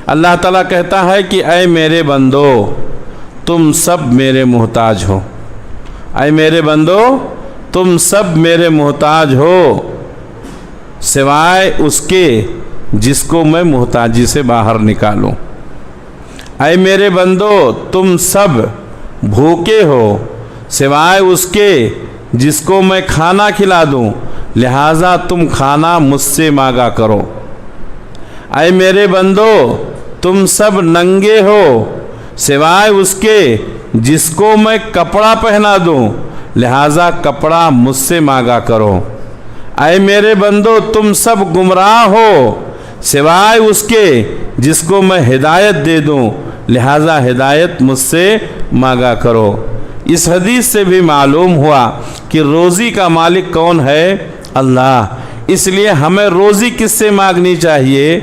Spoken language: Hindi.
अल्लाह ताला कहता है कि ऐ मेरे बंदो तुम सब मेरे मोहताज हो, ऐ मेरे बंदो तुम सब मेरे मोहताज हो, सिवाय उसके जिसको मैं मोहताजी से बाहर निकालूं। ऐ मेरे बंदो तुम सब भूखे हो, सिवाय उसके जिसको मैं खाना खिला दूं, लिहाजा तुम खाना मुझसे मांगा करो। ऐ मेरे बंदो तुम सब नंगे हो, सिवाय उसके जिसको मैं कपड़ा पहना दूं, लिहाजा कपड़ा मुझसे मांगा करो। ऐ मेरे बंदो तुम सब गुमराह हो, सिवाय उसके जिसको मैं हिदायत दे दूं, लिहाजा हिदायत मुझसे मांगा करो। इस हदीस से भी मालूम हुआ कि रोज़ी का मालिक कौन है? अल्लाह। इसलिए हमें रोज़ी किससे मांगनी चाहिए?